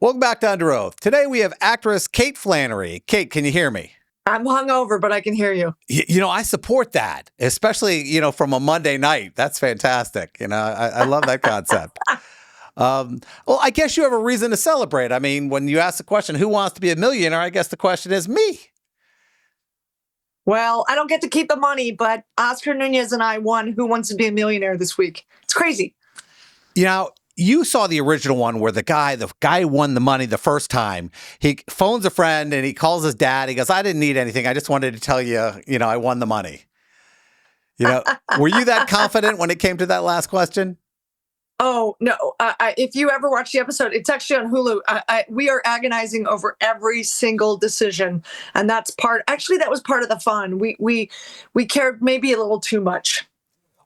Welcome back to Under Oath. Today we have actress Kate Flannery. Kate, can you hear me? I'm hungover, but I can hear you. I support that, especially, from a Monday night. That's fantastic. I love that concept. Well, I guess you have a reason to celebrate. I mean, when you ask the question, who wants to be a millionaire? I guess the question is me. Well, I don't get to keep the money, but Oscar Nunez and I won Who Wants to Be a Millionaire this week. It's crazy. You saw the original one where the guy won the money the first time. He phones a friend and he calls his dad. He goes, I didn't need anything. I just wanted to tell you, I won the money. Were you that confident when it came to that last question? Oh, no. If you ever watch the episode, it's actually on Hulu. We are agonizing over every single decision. And that was part of the fun. We cared maybe a little too much.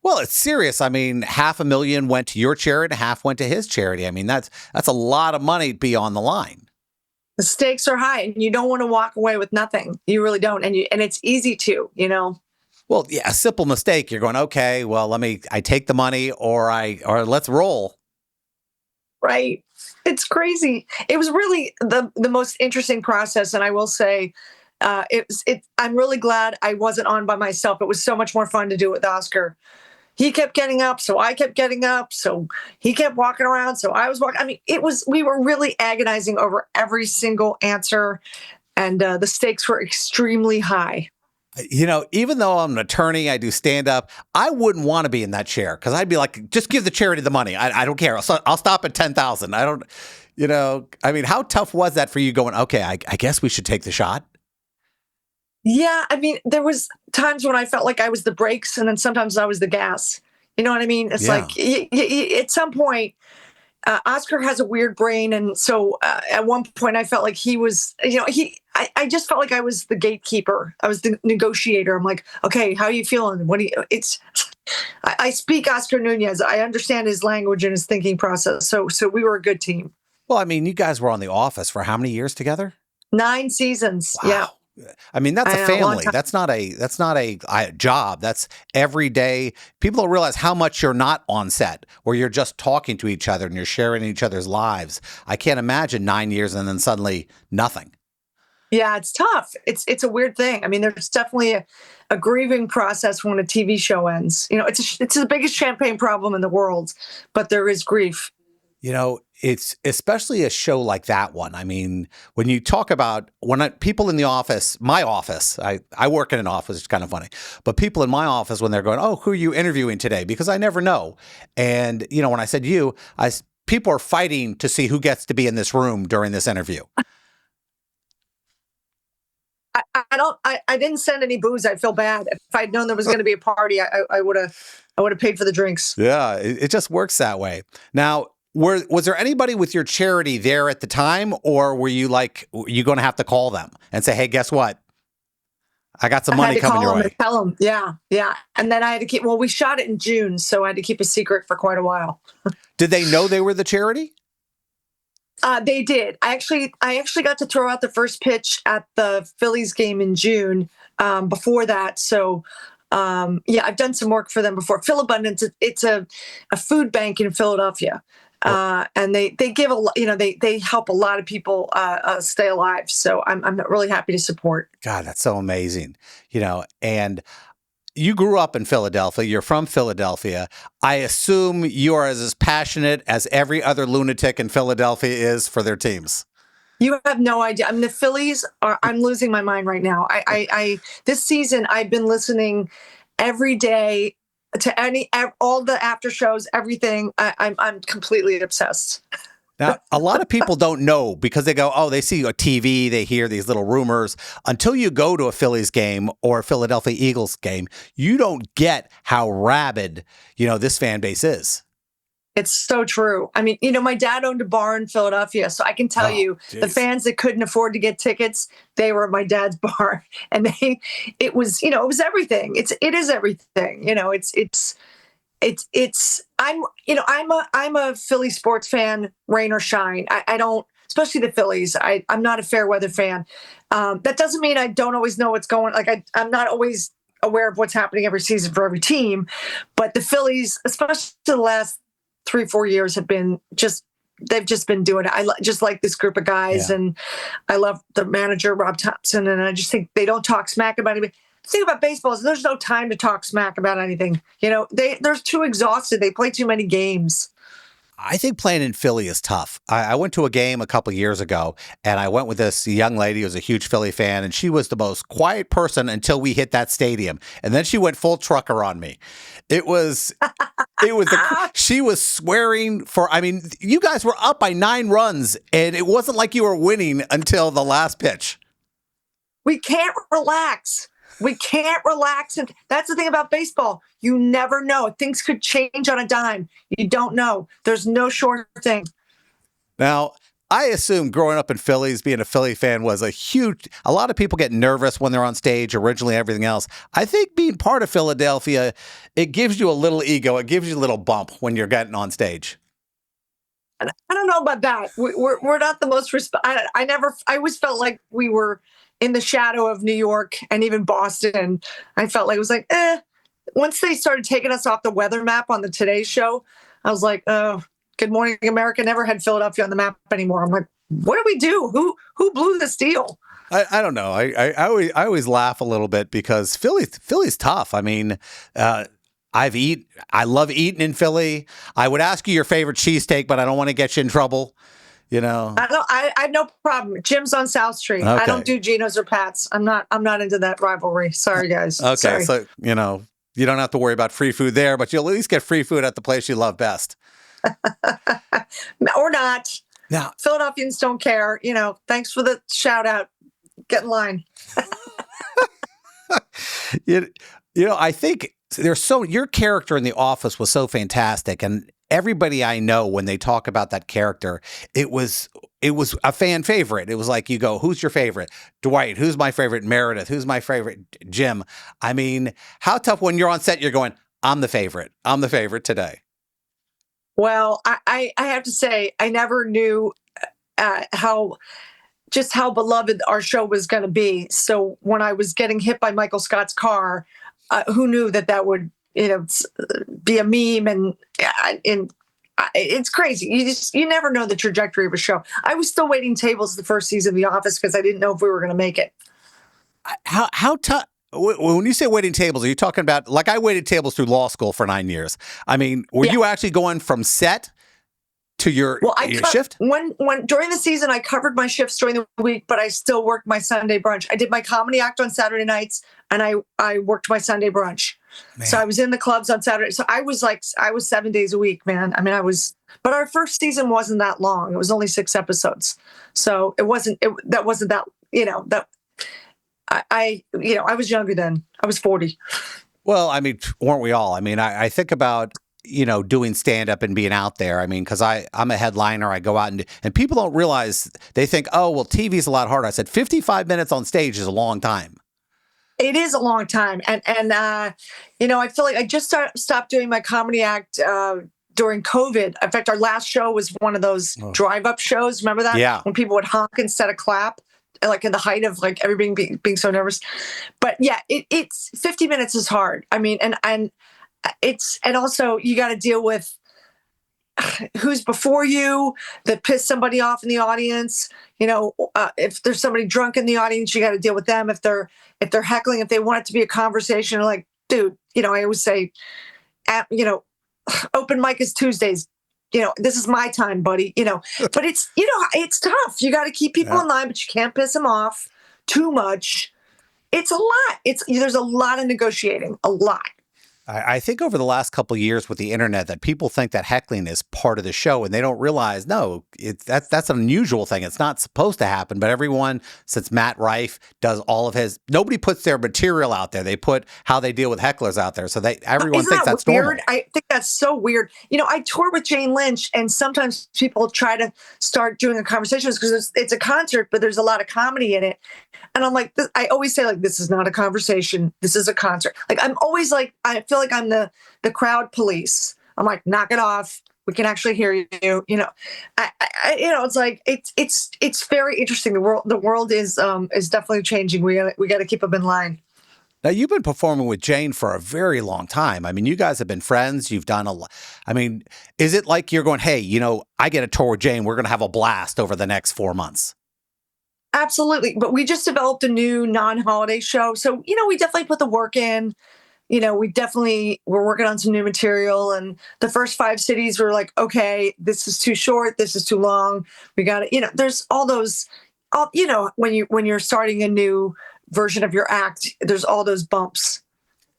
Well, it's serious. I mean, $500,000 went to your charity, half went to his charity. I mean, that's a lot of money to be on the line. The stakes are high, and you don't want to walk away with nothing. You really don't, and it's easy to. Well, yeah, a simple mistake. You're going, okay, well, I take the money, or let's roll. Right. It's crazy. It was really the most interesting process, and I will say, I'm really glad I wasn't on by myself. It was so much more fun to do it with Oscar. He kept getting up, so I kept getting up. So he kept walking around, so I was walking. I mean, we were really agonizing over every single answer, and the stakes were extremely high. Even though I'm an attorney, I do stand up. I wouldn't want to be in that chair because I'd be like, just give the charity the money. I don't care. I'll stop at 10,000. I don't, I mean, how tough was that for you going, okay, I guess we should take the shot? Yeah, I mean, there was times when I felt like I was the brakes, and then sometimes I was the gas. You know what I mean? It's like at some point, Oscar has a weird brain, and so at one point I felt like he was. I just felt like I was the gatekeeper. I was the negotiator. I'm like, okay, how are you feeling? I speak Oscar Nunez. I understand his language and his thinking process. So we were a good team. Well, I mean, you guys were on The Office for how many years together? 9 seasons. Wow. Yeah. I mean, that's a family. That's not a job. That's every day. People don't realize how much you're not on set, where you're just talking to each other and you're sharing each other's lives. I can't imagine 9 years and then suddenly nothing. Yeah, it's tough. It's a weird thing. I mean, there's definitely a grieving process when a TV show ends. It's the biggest champagne problem in the world, but there is grief. It's especially a show like that one. I mean, when you talk about people in the office, my office, I work in an office, it's kind of funny, but people in my office, when they're going, oh, who are you interviewing today? Because I never know. And, when I said people are fighting to see who gets to be in this room during this interview. I didn't send any booze. I feel bad. If I'd known there was going to be a party, I would have paid for the drinks. Yeah, it just works that way. Now, was there anybody with your charity there at the time, or were you going to have to call them and say, hey, guess what? I got some money coming your way. Tell them. Yeah. And then I had to we shot it in June, so I had to keep a secret for quite a while. Did they know they were the charity? They did. I actually got to throw out the first pitch at the Phillies game in June. Before that, so I've done some work for them before. Phil Abundance, it's a food bank in Philadelphia. And they give they help a lot of people stay alive. So I'm really happy to support. God, that's so amazing. And you grew up in Philadelphia. You're from Philadelphia. I assume you are as passionate as every other lunatic in Philadelphia is for their teams. You have no idea. I mean, the Phillies I'm losing my mind right now. I this season I've been listening every day to all the after shows, everything. I'm completely obsessed. Now, a lot of people don't know because they go, oh, they see a TV, they hear these little rumors. Until you go to a Phillies game or a Philadelphia Eagles game, you don't get how rabid, this fan base is. It's so true. I mean, my dad owned a bar in Philadelphia, so I can tell you the fans that couldn't afford to get tickets, they were at my dad's bar, and it was everything. It is everything. I'm a Philly sports fan, rain or shine. I don't, especially the Phillies. I'm not a fair weather fan. That doesn't mean I don't always know what's going. I'm not always aware of what's happening every season for every team, but the Phillies, especially the last 3-4 years, have been just they've just been doing it. Just like this group of guys, Yeah. and I love the manager Rob Thompson, and I just think they don't talk smack about anything. The thing about baseball is there's no time to talk smack about anything. They're too exhausted. They play too many games. I think playing in Philly is tough. I went to a game a couple years ago, and I went with this young lady who was a huge Philly fan, and she was the most quiet person until we hit that stadium, and then she went full trucker on me. It was, she was swearing for. I mean, you guys were up by 9 runs, and it wasn't like you were winning until the last pitch. We can't relax. We can't relax. And that's the thing about baseball. You never know. Things could change on a dime. You don't know. There's no sure thing. Now, I assume growing up in Phillies, being a Philly fan was a lot of people get nervous when they're on stage, originally everything else. I think being part of Philadelphia, it gives you a little ego. It gives you a little bump when you're getting on stage. I don't know about that. We're not the most I always felt like we were in the shadow of New York and even Boston. I felt like it was like, once they started taking us off the weather map on the Today Show, I was like, oh, Good Morning America never had Philadelphia on the map anymore. I'm like, what do we do? Who blew this deal? I don't know. I always laugh a little bit because Philly's tough. I mean, I love eating in Philly. I would ask you your favorite cheesesteak, but I don't want to get you in trouble. I have no problem. Jim's on South Street. Okay. I don't do Geno's or Pat's. I'm not into that rivalry. Sorry, guys. Okay, sorry. So you don't have to worry about free food there, but you'll at least get free food at the place you love best. Or not. Now, Philadelphians don't care. Thanks for the shout out. Get in line. I think your character in The Office was so fantastic, and everybody I know, when they talk about that character, it was a fan favorite. It was like, you go, who's your favorite? Dwight. Who's my favorite? Meredith. Who's my favorite? Jim. I mean, how tough when you're on set, you're going, I'm the favorite. I'm the favorite today. Well, I have to say, I never knew how beloved our show was going to be. So when I was getting hit by Michael Scott's car, who knew that would be a meme, and it's crazy. You never know the trajectory of a show. I was still waiting tables the first season of The Office because I didn't know if we were going to make it. How tough? When you say waiting tables, are you talking about, like, I waited tables through law school for 9 years? I mean, were you actually going from set to your shift? When during the season, I covered my shifts during the week, but I still worked my Sunday brunch. I did my comedy act on Saturday nights, and I worked my Sunday brunch. Man. So I was in the clubs on Saturday. So I was 7 days a week, man. I mean, but our first season wasn't that long. It was only 6 episodes. So I was younger then. I was 40. Well, I mean, weren't we all? I mean, I think about, doing stand-up and being out there. I mean, because I'm a headliner. I go out and people don't realize, they think, oh, well, TV's a lot harder. I said 55 minutes on stage is a long time. It is a long time. And I feel like I just stopped doing my comedy act during COVID. In fact, our last show was one of those drive-up shows. Remember that? Yeah. When people would honk instead of clap, like in the height of like everybody being so nervous. But yeah, it's 50 minutes is hard. I mean, and also you got to deal with who's before you that pissed somebody off in the audience. If there's somebody drunk in the audience, you got to deal with them. If they're heckling, if they want it to be a conversation, like, dude, I always say, open mic is Tuesdays. This is my time, buddy. But it's tough. You got to keep people in line, but you can't piss them off too much. It's a lot. There's a lot of negotiating, a lot. I think over the last couple of years with the internet that people think that heckling is part of the show, and they don't realize, no, that's an unusual thing. It's not supposed to happen, but everyone, since Matt Rife does all of his, nobody puts their material out there. They put how they deal with hecklers out there. So everyone thinks that's weird? Normal. I think that's so weird. I tour with Jane Lynch, and sometimes people try to start doing a conversation because it's a concert, but there's a lot of comedy in it. And I'm like, I always say, like, this is not a conversation. This is a concert. Like, I'm always like, I feel like I'm the crowd police. I'm like, knock it off. We can actually hear you. It's like, it's very interesting. The world is definitely changing. We got to keep them in line. Now, you've been performing with Jane for a very long time. I mean, you guys have been friends. You've done a lot. I mean, is it like you're going, hey, I get a tour with Jane. We're going to have a blast over the next 4 months? Absolutely. But we just developed a new non-holiday show. So, we definitely put the work in. We're working on some new material, and the first 5 cities were like, okay, this is too short. This is too long. We got to, there's all those, when you're starting a new version of your act, there's all those bumps.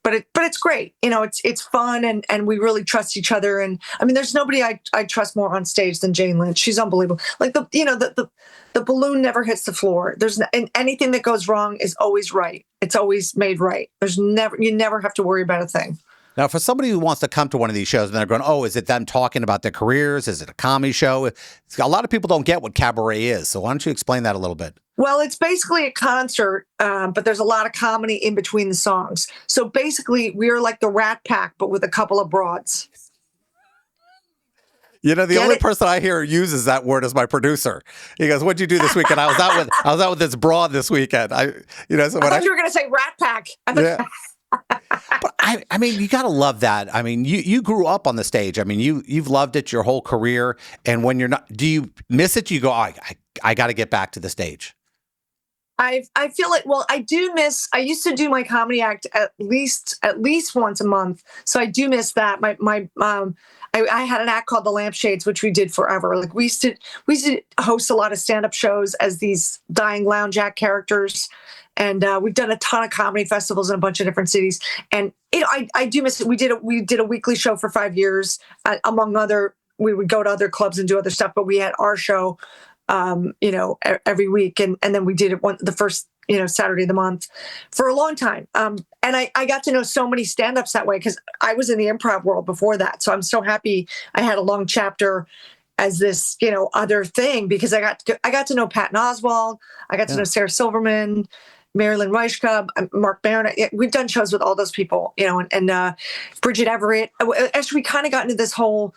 But it's great. It's fun, and we really trust each other. And I mean, there's nobody I trust more on stage than Jane Lynch. She's unbelievable. Like the balloon never hits the floor. And anything that goes wrong is always right. It's always made right. You never have to worry about a thing. Now, for somebody who wants to come to one of these shows and they're going, oh, is it them talking about their careers? Is it a comedy show? A lot of people don't get what cabaret is. So why don't you explain that a little bit? Well, it's basically a concert, but there's a lot of comedy in between the songs. So basically, we're like the Rat Pack, but with a couple of broads. The only person I hear uses that word is my producer. He goes, "What'd you do this weekend?" I was out with this broad this weekend. So I thought you were going to say Rat Pack. Yeah. But I mean, you got to love that. I mean, you grew up on the stage. I mean, you've loved it your whole career. And when you're not, do you miss it? You go, I got to get back to the stage. I feel like, well, I used to do my comedy act at least once a month. So I do miss that. I had an act called The Lampshades, which we did forever. Like we used to host a lot of stand-up shows as these dying lounge act characters. And we've done a ton of comedy festivals in a bunch of different cities. And I do miss it. We did a weekly show for 5 years, among other. We would go to other clubs and do other stuff, but we had our show, every week, and then we did it the first Saturday of the month for a long time. And I got to know so many stand-ups that way because I was in the improv world before that. So I'm so happy I had a long chapter as this other thing, because I got to know Patton Oswalt. I got to know Sarah Silverman, Marilyn Reichkup, Mark Maron. We've done shows with all those people, and Bridget Everett. Actually, we kind of got into this whole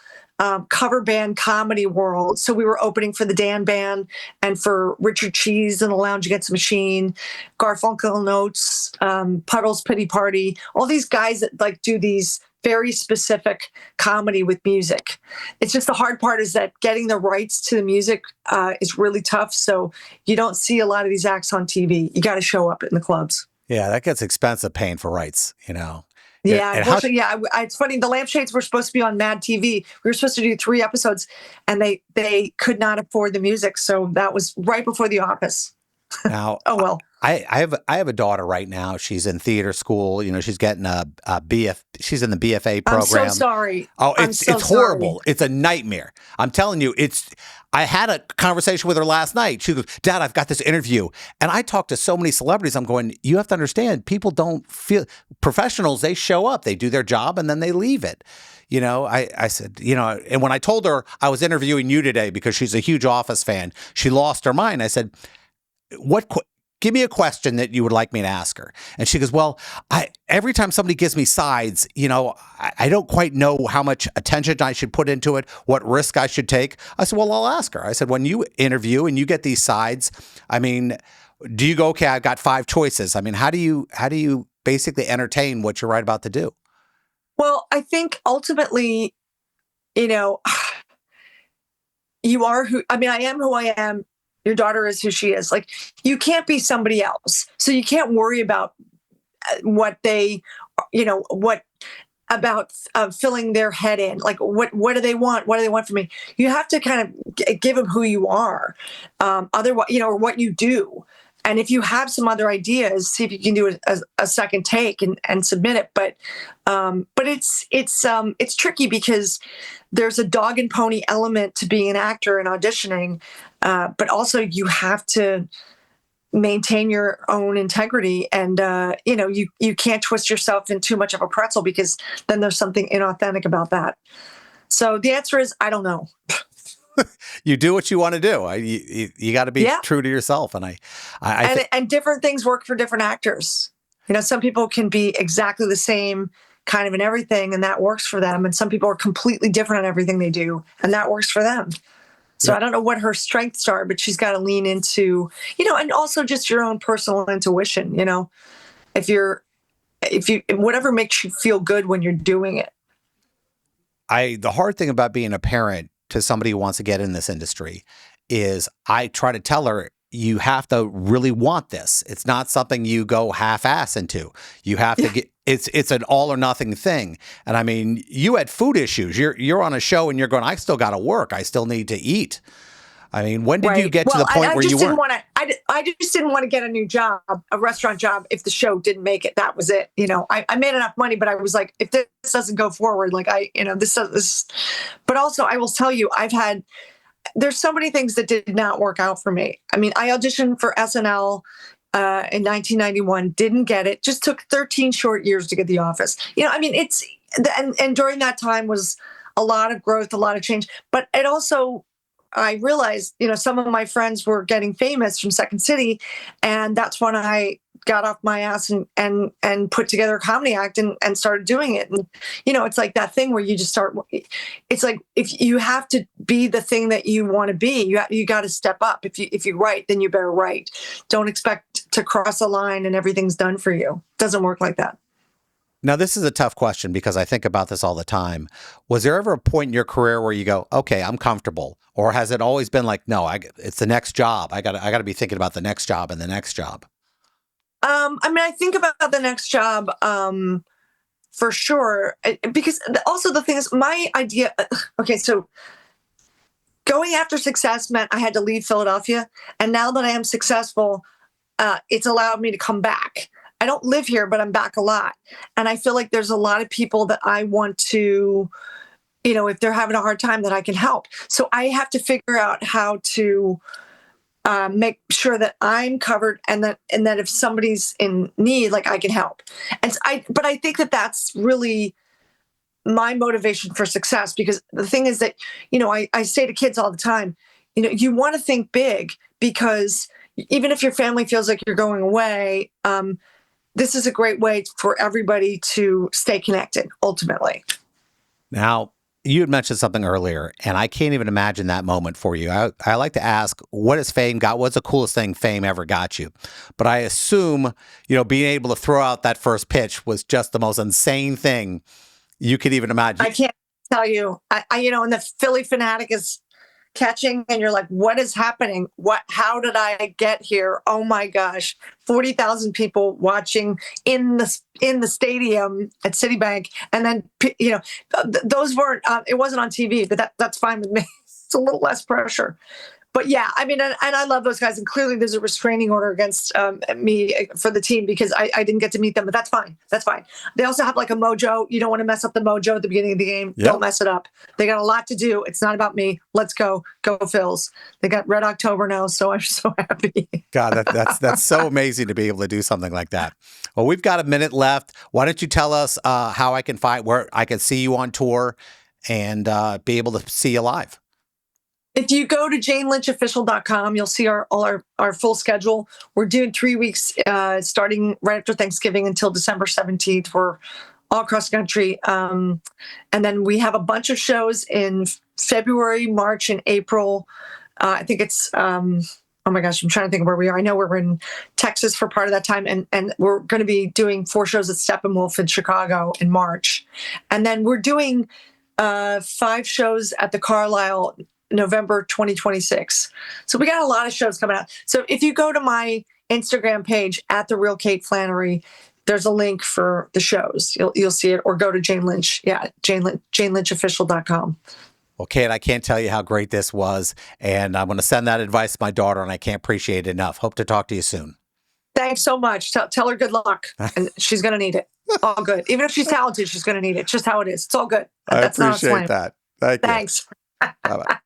cover band comedy world. So we were opening for the Dan Band and for Richard Cheese and the Lounge Against the Machine, Garfunkel Notes, Puddles Pity Party, all these guys that like do these very specific comedy with music. It's just the hard part is that getting the rights to the music is really tough. So you don't see a lot of these acts on TV. You got to show up in the clubs. Yeah, that gets expensive paying for rights, Yeah, unfortunately, it's funny. The Lampshades were supposed to be on Mad TV. We were supposed to do 3 episodes, and they could not afford the music. So that was right before The Office. Now, oh well. I have a daughter right now. She's in theater school. She's getting a BF. She's in the BFA program. I'm so sorry. Oh, it's horrible. Sorry. It's a nightmare. I'm telling you. I had a conversation with her last night. She goes, "Dad, I've got this interview," and I talked to so many celebrities. I'm going, you have to understand. People don't feel professionals. They show up, they do their job, and then they leave it. I said, and when I told her I was interviewing you today because she's a huge Office fan, she lost her mind. I said, give me a question that you would like me to ask her. And she goes, well, every time somebody gives me sides, I don't quite know how much attention I should put into it, what risk I should take. I said, well, I'll ask her. I said, when you interview and you get these sides, I mean, do you go, okay, I've got 5 choices. I mean, how do you basically entertain what you're right about to do? Well, I think ultimately, you are I am who I am. Your daughter is who she is. Like, you can't be somebody else. So you can't worry about what they, about filling their head in. Like, what do they want? What do they want from me? You have to kind of give them who you are. Otherwise, or what you do. And if you have some other ideas, see if you can do a second take and submit it. But it's tricky because there's a dog and pony element to being an actor and auditioning. But also you have to maintain your own integrity, and you can't twist yourself in too much of a pretzel, because then there's something inauthentic about that. So the answer is, I don't know. You do what you want to do. You got to be true to yourself, and and different things work for different actors. Some people can be exactly the same kind of in everything, and that works for them. And some people are completely different in everything they do, and that works for them. So I don't know what her strengths are, but she's got to lean into, and also just your own personal intuition. If you're whatever makes you feel good when you're doing it. The hard thing about being a parent to somebody who wants to get in this industry is I try to tell her, you have to really want this. It's not something you go half-ass into. You have to get, it's an all or nothing thing. And I mean, you had food issues. You're on a show and you're going, I still got to work. I still need to eat. I mean, when did you get to the point where you weren't? I just didn't want to get a new job, a restaurant job, if the show didn't make it. That was it. I made enough money, but I was like, if this doesn't go forward, like this. But also, I will tell you, there's so many things that did not work out for me. I mean, I auditioned for SNL in 1991, didn't get it. Just took 13 short years to get The Office. I mean, and during that time was a lot of growth, a lot of change. But it also, I realized, some of my friends were getting famous from Second City, and that's when I got off my ass and put together a comedy act and started doing it. And, it's like that thing where you just start, it's like, if you have to be the thing that you want to be, you got to step up. If you write, then you better write. Don't expect to cross a line and everything's done for you. It doesn't work like that. Now, this is a tough question because I think about this all the time. Was there ever a point in your career where you go, okay, I'm comfortable? Or has it always been like, no, it's the next job. I got to be thinking about the next job and the next job? I mean, I think about the next job for sure, because also the thing is, my idea. Okay, so going after success meant I had to leave Philadelphia, and now that I am successful, it's allowed me to come back. I don't live here, but I'm back a lot, and I feel like there's a lot of people that I want to, if they're having a hard time, that I can help. So I have to figure out how to make sure that I'm covered, and that if somebody's in need, like, I can help. But I think that that's really my motivation for success, because the thing is that, I say to kids all the time, you want to think big, because even if your family feels like you're going away, this is a great way for everybody to stay connected, ultimately. Now, you had mentioned something earlier, and I can't even imagine that moment for you. I like to ask, what has fame got? What's the coolest thing fame ever got you? But I assume, being able to throw out that first pitch was just the most insane thing you could even imagine. I can't tell you. And the Philly fanatic is catching, and you're like, what is happening? How did I get here? Oh my gosh. 40,000 people watching in the stadium at Citibank. And then, those weren't, it wasn't on TV, but that's fine with me. It's a little less pressure. But yeah, I mean, and I love those guys. And clearly there's a restraining order against me for the team, because I didn't get to meet them, but that's fine. That's fine. They also have like a mojo. You don't want to mess up the mojo at the beginning of the game. Yep. Don't mess it up. They got a lot to do. It's not about me. Let's go. Go Phils. They got Red October now, so I'm so happy. God, that's so amazing to be able to do something like that. Well, we've got a minute left. Why don't you tell us how I can find, where I can see you on tour and be able to see you live? If you go to janelynchofficial.com, you'll see all our full schedule. We're doing 3 weeks starting right after Thanksgiving until December 17th. We're all across the country. And then we have a bunch of shows in February, March, and April. I think it's, oh my gosh, I'm trying to think of where we are. I know we're in Texas for part of that time. And we're going to be doing 4 shows at Steppenwolf in Chicago in March. And then we're doing 5 shows at the Carlisle November 2026. So we got a lot of shows coming out. So if you go to my Instagram page at The Real Kate Flannery, there's a link for the shows. You'll see it, or go to Jane Lynch. Yeah, janelynchofficial.com. Well, Kate, I can't tell you how great this was. And I'm going to send that advice to my daughter, and I can't appreciate it enough. Hope to talk to you soon. Thanks so much. Tell her good luck. And she's going to need it. All good. Even if she's talented, she's going to need it. It's just how it is. It's all good. I appreciate that. Thanks. Bye-bye.